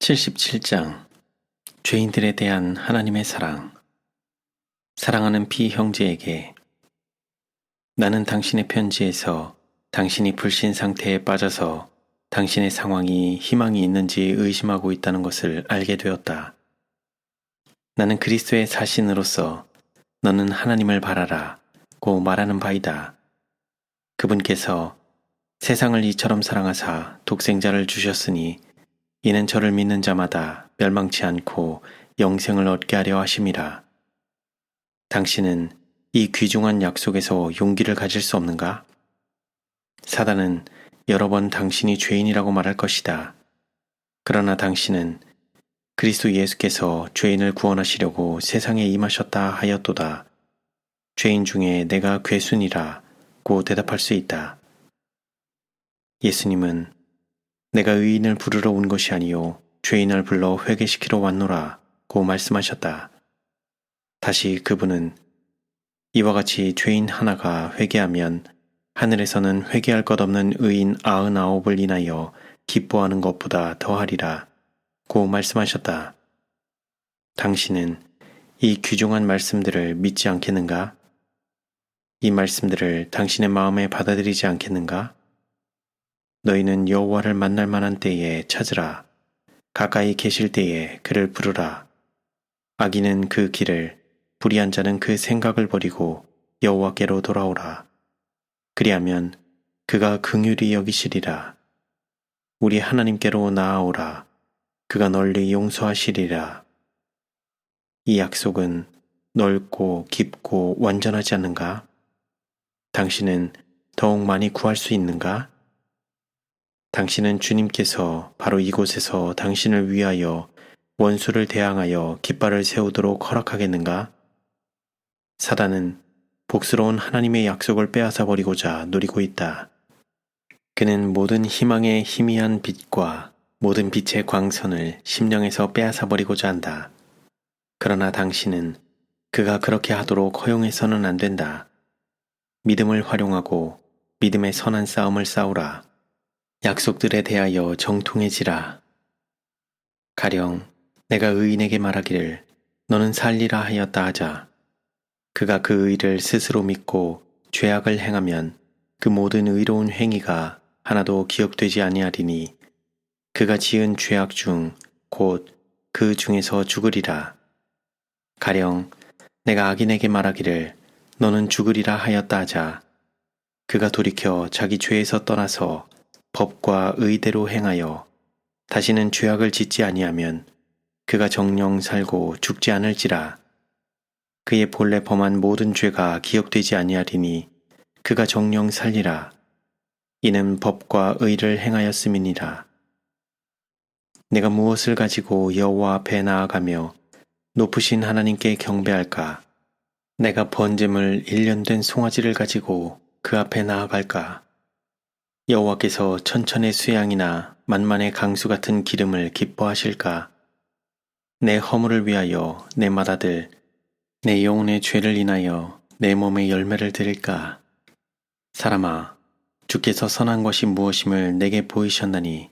77장 죄인들에 대한 하나님의 사랑. 사랑하는 피 형제에게, 나는 당신의 편지에서 당신이 불신 상태에 빠져서 당신의 상황이 희망이 있는지 의심하고 있다는 것을 알게 되었다. 나는 그리스도의 사신으로서 너는 하나님을 바라라 고 말하는 바이다. 그분께서 세상을 이처럼 사랑하사 독생자를 주셨으니 이는 저를 믿는 자마다 멸망치 않고 영생을 얻게 하려 하심이라. 당신은 이 귀중한 약속에서 용기를 가질 수 없는가? 사단은 여러 번 당신이 죄인이라고 말할 것이다. 그러나 당신은 그리스도 예수께서 죄인을 구원하시려고 세상에 임하셨다 하였도다. 죄인 중에 내가 괴순이라 고 대답할 수 있다. 예수님은 내가 의인을 부르러 온 것이 아니요 죄인을 불러 회개시키러 왔노라 고 말씀하셨다. 다시 그분은 이와 같이 죄인 하나가 회개하면 하늘에서는 회개할 것 없는 의인 99을 인하여 기뻐하는 것보다 더하리라 고 말씀하셨다. 당신은 이 귀중한 말씀들을 믿지 않겠는가? 이 말씀들을 당신의 마음에 받아들이지 않겠는가? 너희는 여호와를 만날 만한 때에 찾으라. 가까이 계실 때에 그를 부르라. 악인은 그 길을, 불의한 자는 그 생각을 버리고 여호와께로 돌아오라. 그리하면 그가 긍휼히 여기시리라. 우리 하나님께로 나아오라. 그가 널리 용서하시리라. 이 약속은 넓고 깊고 완전하지 않는가? 당신은 더욱 많이 구할 수 있는가? 당신은 주님께서 바로 이곳에서 당신을 위하여 원수를 대항하여 깃발을 세우도록 허락하겠는가? 사단은 복스러운 하나님의 약속을 빼앗아 버리고자 노리고 있다. 그는 모든 희망의 희미한 빛과 모든 빛의 광선을 심령에서 빼앗아 버리고자 한다. 그러나 당신은 그가 그렇게 하도록 허용해서는 안 된다. 믿음을 활용하고 믿음의 선한 싸움을 싸우라. 약속들에 대하여 정통해지라. 가령 내가 의인에게 말하기를 너는 살리라 하였다 하자. 그가 그 의를 스스로 믿고 죄악을 행하면 그 모든 의로운 행위가 하나도 기억되지 아니하리니 그가 지은 죄악 중 곧 그 중에서 죽으리라. 가령 내가 악인에게 말하기를 너는 죽으리라 하였다 하자. 그가 돌이켜 자기 죄에서 떠나서 법과 의대로 행하여 다시는 죄악을 짓지 아니하면 그가 정녕 살고 죽지 않을지라. 그의 본래 범한 모든 죄가 기억되지 아니하리니 그가 정녕 살리라. 이는 법과 의를 행하였음이니라. 내가 무엇을 가지고 여호와 앞에 나아가며 높으신 하나님께 경배할까? 내가 번제물 1년 된 송아지를 가지고 그 앞에 나아갈까? 여호와께서 천천의 수양이나 만만의 강수 같은 기름을 기뻐하실까? 내 허물을 위하여 내 맏아들, 내 영혼의 죄를 인하여 내 몸의 열매를 드릴까? 사람아, 주께서 선한 것이 무엇임을 내게 보이셨나니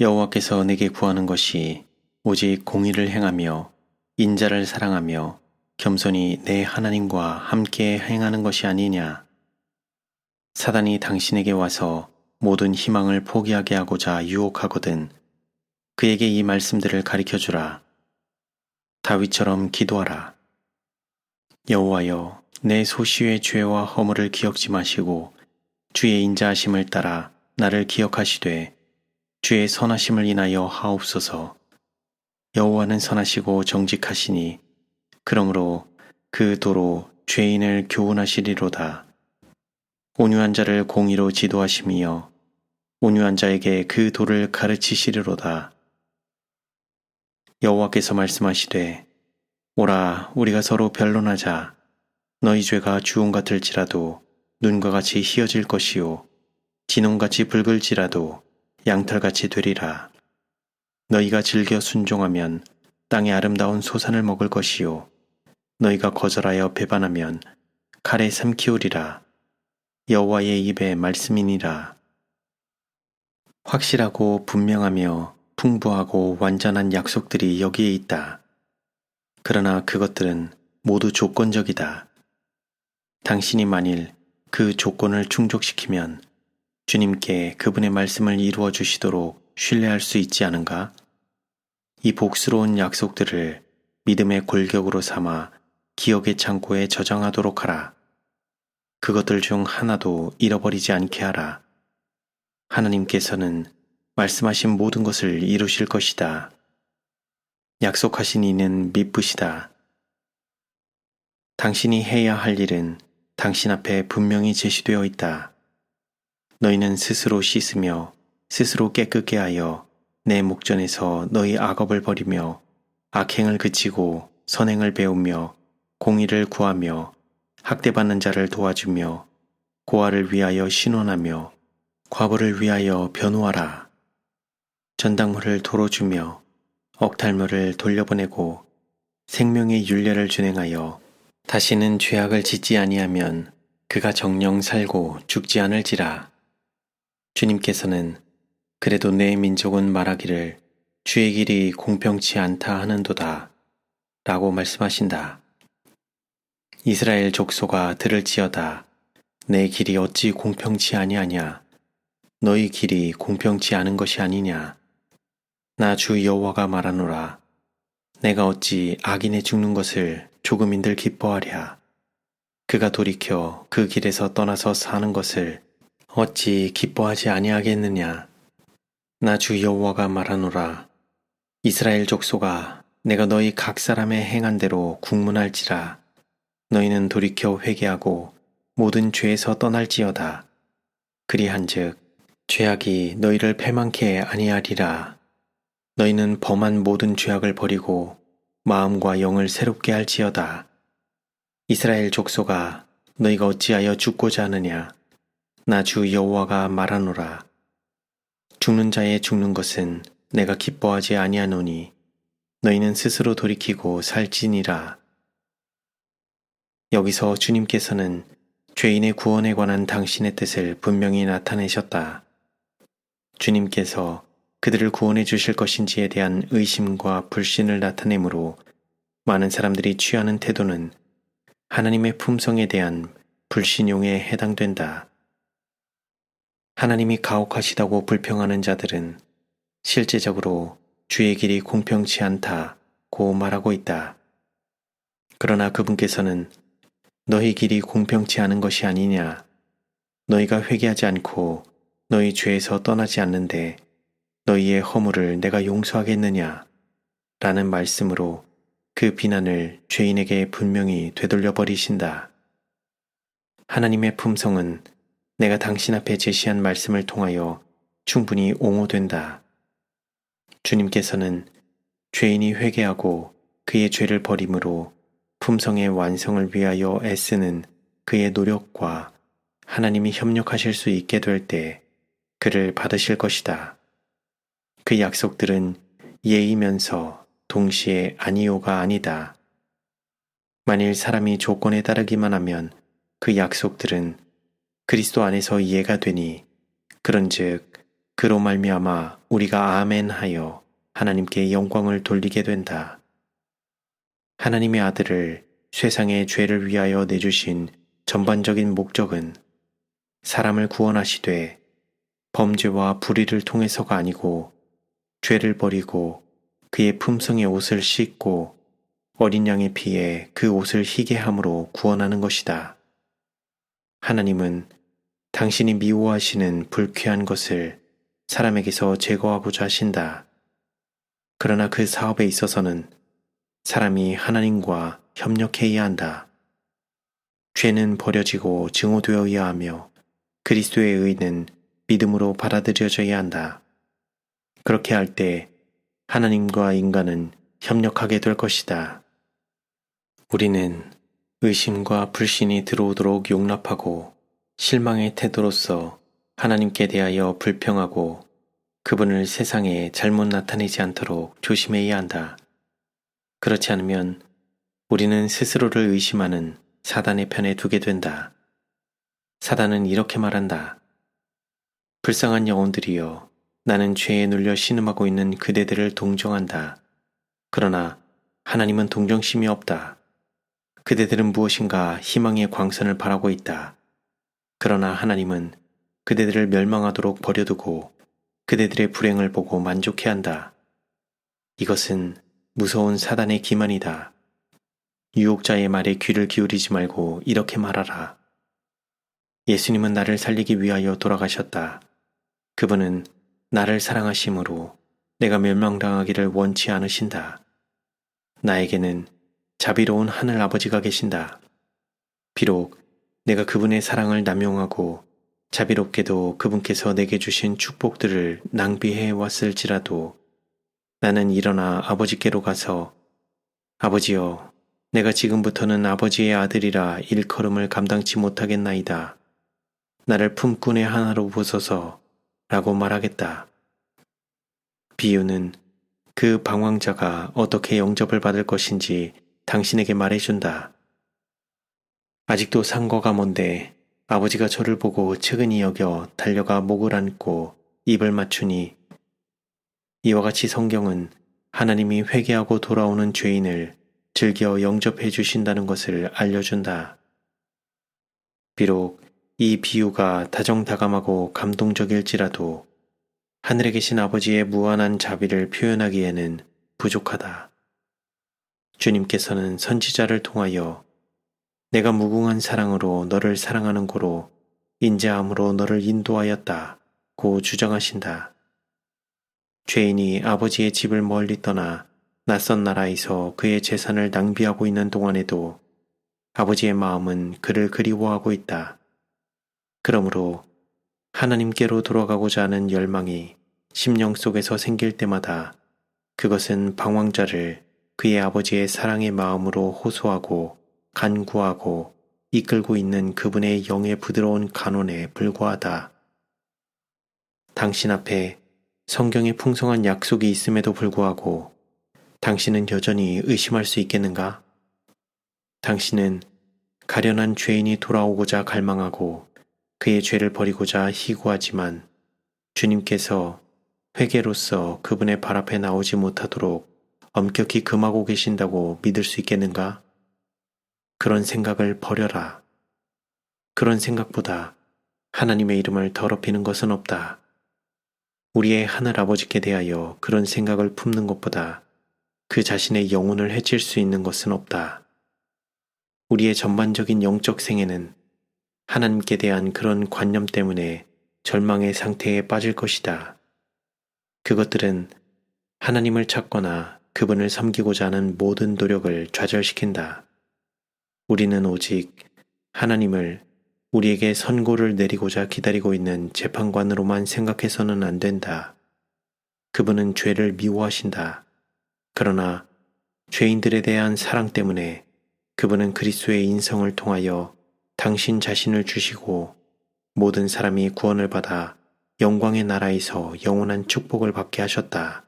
여호와께서 내게 구하는 것이 오직 공의를 행하며 인자를 사랑하며 겸손히 내 하나님과 함께 행하는 것이 아니냐? 사단이 당신에게 와서 모든 희망을 포기하게 하고자 유혹하거든 그에게 이 말씀들을 가르쳐주라. 다윗처럼 기도하라. 여호와여, 내 소시의 죄와 허물을 기억지 마시고 주의 인자하심을 따라 나를 기억하시되 주의 선하심을 인하여 하옵소서. 여호와는 선하시고 정직하시니 그러므로 그 도로 죄인을 교훈하시리로다. 온유한 자를 공의로 지도하심이여 온유한 자에게 그 도를 가르치시리로다. 여호와께서 말씀하시되 오라 우리가 서로 변론하자. 너희 죄가 주홍 같을지라도 눈과 같이 희어질 것이요 진홍같이 붉을지라도 양털같이 되리라. 너희가 즐겨 순종하면 땅의 아름다운 소산을 먹을 것이요 너희가 거절하여 배반하면 칼에 삼키우리라. 여호와의 입의 말씀이니라. 확실하고 분명하며 풍부하고 완전한 약속들이 여기에 있다. 그러나 그것들은 모두 조건적이다. 당신이 만일 그 조건을 충족시키면 주님께 그분의 말씀을 이루어 주시도록 신뢰할 수 있지 않은가? 이 복스러운 약속들을 믿음의 골격으로 삼아 기억의 창고에 저장하도록 하라. 그것들 중 하나도 잃어버리지 않게 하라. 하나님께서는 말씀하신 모든 것을 이루실 것이다. 약속하신 이는 미쁘시다. 당신이 해야 할 일은 당신 앞에 분명히 제시되어 있다. 너희는 스스로 씻으며 스스로 깨끗게 하여 내 목전에서 너희 악업을 버리며 악행을 그치고 선행을 배우며 공의를 구하며 학대받는 자를 도와주며 고아를 위하여 신원하며 과부를 위하여 변호하라. 전당물을 도로 주며 억탈물을 돌려보내고 생명의 율례를 준행하여 다시는 죄악을 짓지 아니하면 그가 정령 살고 죽지 않을지라. 주님께서는 그래도 내 민족은 말하기를 주의 길이 공평치 않다 하는도다 라고 말씀하신다. 이스라엘 족속아 들을지어다. 내 길이 어찌 공평치 아니하냐. 너희 길이 공평치 않은 것이 아니냐. 나 주 여호와가 말하노라. 내가 어찌 악인의 죽는 것을 조금인들 기뻐하랴. 그가 돌이켜 그 길에서 떠나서 사는 것을 어찌 기뻐하지 아니하겠느냐. 나 주 여호와가 말하노라. 이스라엘 족속아, 내가 너희 각 사람의 행한 대로 국문할지라. 너희는 돌이켜 회개하고 모든 죄에서 떠날지어다. 그리한즉 죄악이 너희를 패망케 아니하리라. 너희는 범한 모든 죄악을 버리고 마음과 영을 새롭게 할지어다. 이스라엘 족속아, 너희가 어찌하여 죽고자 하느냐. 나 주 여호와가 말하노라. 죽는 자의 죽는 것은 내가 기뻐하지 아니하노니 너희는 스스로 돌이키고 살지니라. 여기서 주님께서는 죄인의 구원에 관한 당신의 뜻을 분명히 나타내셨다. 주님께서 그들을 구원해 주실 것인지에 대한 의심과 불신을 나타내므로 많은 사람들이 취하는 태도는 하나님의 품성에 대한 불신용에 해당된다. 하나님이 가혹하시다고 불평하는 자들은 실제적으로 주의 길이 공평치 않다고 말하고 있다. 그러나 그분께서는 너희 길이 공평치 않은 것이 아니냐. 너희가 회개하지 않고 너희 죄에서 떠나지 않는데 너희의 허물을 내가 용서하겠느냐 라는 말씀으로 그 비난을 죄인에게 분명히 되돌려 버리신다. 하나님의 품성은 내가 당신 앞에 제시한 말씀을 통하여 충분히 옹호된다. 주님께서는 죄인이 회개하고 그의 죄를 버림으로 품성의 완성을 위하여 애쓰는 그의 노력과 하나님이 협력하실 수 있게 될 때 그를 받으실 것이다. 그 약속들은 예이면서 동시에 아니요가 아니다. 만일 사람이 조건에 따르기만 하면 그 약속들은 그리스도 안에서 이해가 되니 그런즉 그로 말미암아 우리가 아멘하여 하나님께 영광을 돌리게 된다. 하나님의 아들을 세상의 죄를 위하여 내주신 전반적인 목적은 사람을 구원하시되 범죄와 불의를 통해서가 아니고 죄를 버리고 그의 품성의 옷을 씻고 어린 양의 피에 그 옷을 희게 함으로 구원하는 것이다. 하나님은 당신이 미워하시는 불쾌한 것을 사람에게서 제거하고자 하신다. 그러나 그 사업에 있어서는 사람이 하나님과 협력해야 한다. 죄는 버려지고 증오되어야 하며 그리스도의 의는 믿음으로 받아들여져야 한다. 그렇게 할 때 하나님과 인간은 협력하게 될 것이다. 우리는 의심과 불신이 들어오도록 용납하고 실망의 태도로서 하나님께 대하여 불평하고 그분을 세상에 잘못 나타내지 않도록 조심해야 한다. 그렇지 않으면 우리는 스스로를 의심하는 사단의 편에 두게 된다. 사단은 이렇게 말한다. 불쌍한 영혼들이여, 나는 죄에 눌려 신음하고 있는 그대들을 동정한다. 그러나 하나님은 동정심이 없다. 그대들은 무엇인가 희망의 광선을 바라고 있다. 그러나 하나님은 그대들을 멸망하도록 버려두고 그대들의 불행을 보고 만족해한다. 이것은 무서운 사단의 기만이다. 유혹자의 말에 귀를 기울이지 말고 이렇게 말하라. 예수님은 나를 살리기 위하여 돌아가셨다. 그분은 나를 사랑하심으로 내가 멸망당하기를 원치 않으신다. 나에게는 자비로운 하늘 아버지가 계신다. 비록 내가 그분의 사랑을 남용하고 자비롭게도 그분께서 내게 주신 축복들을 낭비해 왔을지라도 나는 일어나 아버지께로 가서 아버지여, 내가 지금부터는 아버지의 아들이라 일컬음을 감당치 못하겠나이다. 나를 품꾼의 하나로 보소서 라고 말하겠다. 비유는 그 방황자가 어떻게 영접을 받을 것인지 당신에게 말해준다. 아직도 상거가 먼데 아버지가 저를 보고 측은히 여겨 달려가 목을 안고 입을 맞추니 이와 같이 성경은 하나님이 회개하고 돌아오는 죄인을 즐겨 영접해 주신다는 것을 알려준다. 비록 이 비유가 다정다감하고 감동적일지라도 하늘에 계신 아버지의 무한한 자비를 표현하기에는 부족하다. 주님께서는 선지자를 통하여 내가 무궁한 사랑으로 너를 사랑하는 고로 인자함으로 너를 인도하였다고 주장하신다. 죄인이 아버지의 집을 멀리 떠나 낯선 나라에서 그의 재산을 낭비하고 있는 동안에도 아버지의 마음은 그를 그리워하고 있다. 그러므로 하나님께로 돌아가고자 하는 열망이 심령 속에서 생길 때마다 그것은 방황자를 그의 아버지의 사랑의 마음으로 호소하고 간구하고 이끌고 있는 그분의 영의 부드러운 간원에 불과하다. 당신 앞에 성경의 풍성한 약속이 있음에도 불구하고 당신은 여전히 의심할 수 있겠는가? 당신은 가련한 죄인이 돌아오고자 갈망하고 그의 죄를 버리고자 희구하지만 주님께서 회개로서 그분의 발 앞에 나오지 못하도록 엄격히 금하고 계신다고 믿을 수 있겠는가? 그런 생각을 버려라. 그런 생각보다 하나님의 이름을 더럽히는 것은 없다. 우리의 하늘 아버지께 대하여 그런 생각을 품는 것보다 그 자신의 영혼을 해칠 수 있는 것은 없다. 우리의 전반적인 영적 생애는 하나님께 대한 그런 관념 때문에 절망의 상태에 빠질 것이다. 그것들은 하나님을 찾거나 그분을 섬기고자 하는 모든 노력을 좌절시킨다. 우리는 오직 하나님을 우리에게 선고를 내리고자 기다리고 있는 재판관으로만 생각해서는 안 된다. 그분은 죄를 미워하신다. 그러나 죄인들에 대한 사랑 때문에 그분은 그리스도의 인성을 통하여 당신 자신을 주시고 모든 사람이 구원을 받아 영광의 나라에서 영원한 축복을 받게 하셨다.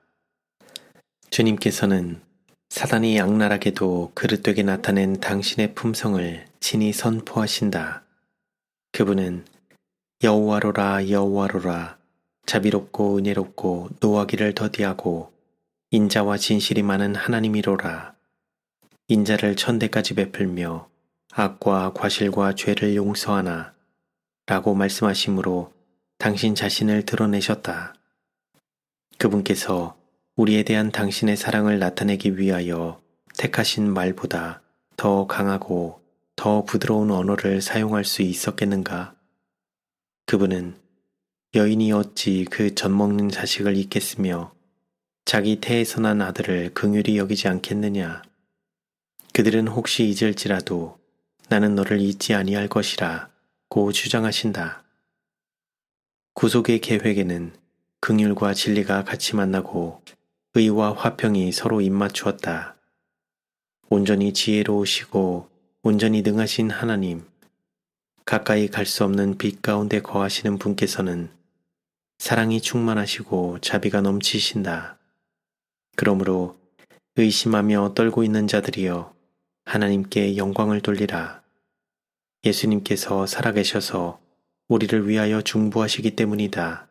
주님께서는 사단이 악랄하게도 그릇되게 나타낸 당신의 품성을 친히 선포하신다. 그분은 여호와로라 여호와로라 자비롭고 은혜롭고 노하기를 더디하고 인자와 진실이 많은 하나님이로라. 인자를 천대까지 베풀며 악과 과실과 죄를 용서하나 라고 말씀하심으로 당신 자신을 드러내셨다. 그분께서 우리에 대한 당신의 사랑을 나타내기 위하여 택하신 말보다 더 강하고 더 부드러운 언어를 사용할 수 있었겠는가? 그분은 여인이 어찌 그 젖먹는 자식을 잊겠으며 자기 태에서 난 아들을 긍휼히 여기지 않겠느냐? 그들은 혹시 잊을지라도 나는 너를 잊지 아니할 것이라 고 주장하신다. 구속의 계획에는 긍휼과 진리가 같이 만나고 의와 화평이 서로 입맞추었다. 온전히 지혜로우시고 온전히 능하신 하나님, 가까이 갈 수 없는 빛 가운데 거하시는 분께서는 사랑이 충만하시고 자비가 넘치신다. 그러므로 의심하며 떨고 있는 자들이여 하나님께 영광을 돌리라. 예수님께서 살아계셔서 우리를 위하여 중보하시기 때문이다.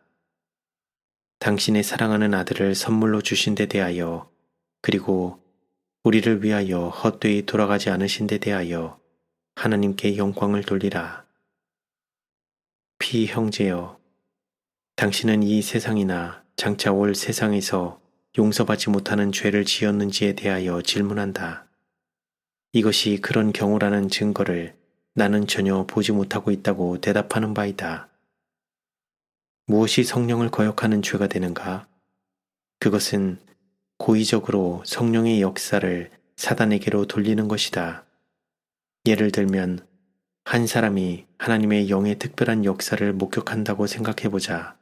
당신의 사랑하는 아들을 선물로 주신 데 대하여 그리고 우리를 위하여 헛되이 돌아가지 않으신 데 대하여 하나님께 영광을 돌리라. 피 형제여, 당신은 이 세상이나 장차 올 세상에서 용서받지 못하는 죄를 지었는지에 대하여 질문한다. 이것이 그런 경우라는 증거를 나는 전혀 보지 못하고 있다고 대답하는 바이다. 무엇이 성령을 거역하는 죄가 되는가? 그것은 고의적으로 성령의 역사를 사단에게로 돌리는 것이다. 예를 들면 한 사람이 하나님의 영의 특별한 역사를 목격한다고 생각해보자.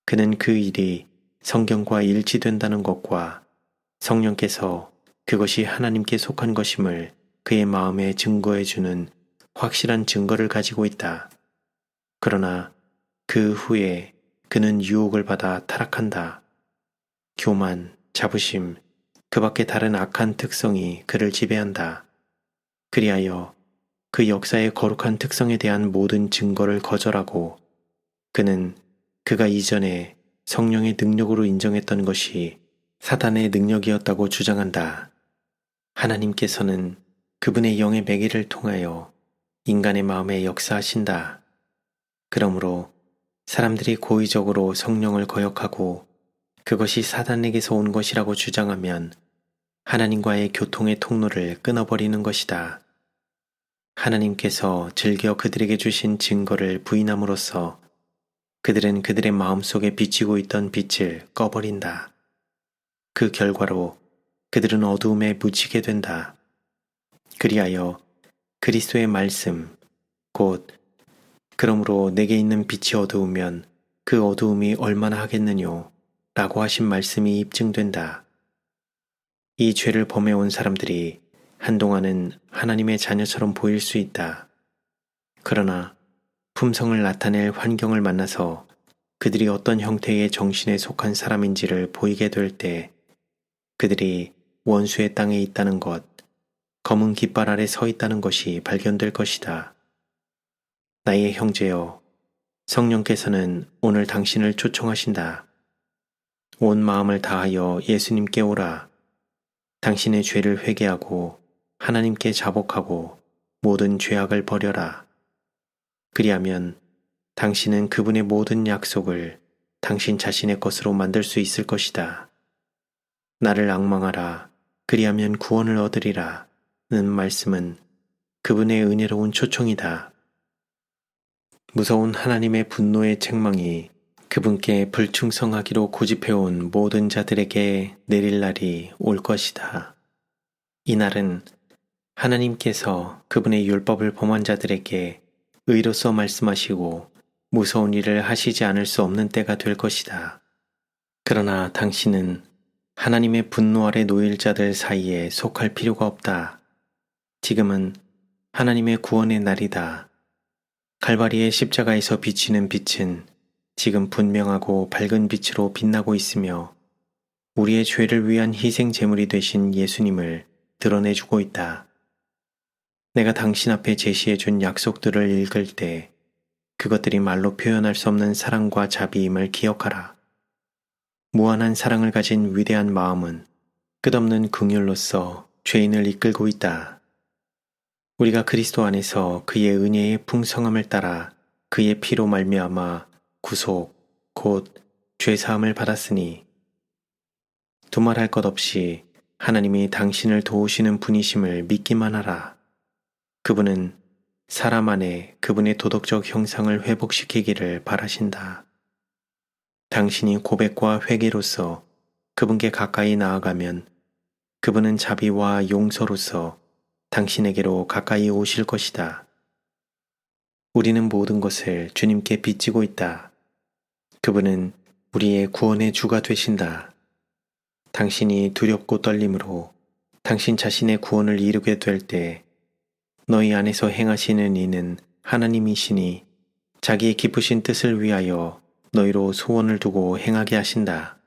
그는 그 일이 성경과 일치된다는 것과 성령께서 그것이 하나님께 속한 것임을 그의 마음에 증거해주는 확실한 증거를 가지고 있다. 그러나 그 후에 그는 유혹을 받아 타락한다. 교만, 자부심, 그 밖에 다른 악한 특성이 그를 지배한다. 그리하여 그 역사의 거룩한 특성에 대한 모든 증거를 거절하고 그는 그가 이전에 성령의 능력으로 인정했던 것이 사단의 능력이었다고 주장한다. 하나님께서는 그분의 영의 매개를 통하여 인간의 마음에 역사하신다. 그러므로 사람들이 고의적으로 성령을 거역하고 그것이 사단에게서 온 것이라고 주장하면 하나님과의 교통의 통로를 끊어버리는 것이다. 하나님께서 즐겨 그들에게 주신 증거를 부인함으로써 그들은 그들의 마음속에 비치고 있던 빛을 꺼버린다. 그 결과로 그들은 어두움에 묻히게 된다. 그리하여 그리스도의 말씀, 곧 그러므로 내게 있는 빛이 어두우면 그 어두움이 얼마나 하겠느뇨 라고 하신 말씀이 입증된다. 이 죄를 범해온 사람들이 한동안은 하나님의 자녀처럼 보일 수 있다. 그러나 품성을 나타낼 환경을 만나서 그들이 어떤 형태의 정신에 속한 사람인지를 보이게 될 때 그들이 원수의 땅에 있다는 것, 검은 깃발 아래 서 있다는 것이 발견될 것이다. 나의 형제여, 성령께서는 오늘 당신을 초청하신다. 온 마음을 다하여 예수님께 오라. 당신의 죄를 회개하고 하나님께 자복하고 모든 죄악을 버려라. 그리하면 당신은 그분의 모든 약속을 당신 자신의 것으로 만들 수 있을 것이다. 나를 앙망하라. 그리하면 구원을 얻으리라. 는 말씀은 그분의 은혜로운 초청이다. 무서운 하나님의 분노의 책망이 그분께 불충성하기로 고집해온 모든 자들에게 내릴 날이 올 것이다. 이 날은 하나님께서 그분의 율법을 범한 자들에게 의로서 말씀하시고 무서운 일을 하시지 않을 수 없는 때가 될 것이다. 그러나 당신은 하나님의 분노 아래 놓일 자들 사이에 속할 필요가 없다. 지금은 하나님의 구원의 날이다. 갈바리의 십자가에서 비치는 빛은 지금 분명하고 밝은 빛으로 빛나고 있으며 우리의 죄를 위한 희생 제물이 되신 예수님을 드러내주고 있다. 내가 당신 앞에 제시해준 약속들을 읽을 때 그것들이 말로 표현할 수 없는 사랑과 자비임을 기억하라. 무한한 사랑을 가진 위대한 마음은 끝없는 긍휼로서 죄인을 이끌고 있다. 우리가 그리스도 안에서 그의 은혜의 풍성함을 따라 그의 피로 말미암아 구속, 곧 죄사함을 받았으니 두말할 것 없이 하나님이 당신을 도우시는 분이심을 믿기만 하라. 그분은 사람 안에 그분의 도덕적 형상을 회복시키기를 바라신다. 당신이 고백과 회개로서 그분께 가까이 나아가면 그분은 자비와 용서로서 당신에게로 가까이 오실 것이다. 우리는 모든 것을 주님께 빚지고 있다. 그분은 우리의 구원의 주가 되신다. 당신이 두렵고 떨림으로 당신 자신의 구원을 이루게 될 때 너희 안에서 행하시는 이는 하나님이시니 자기의 기쁘신 뜻을 위하여 너희로 소원을 두고 행하게 하신다.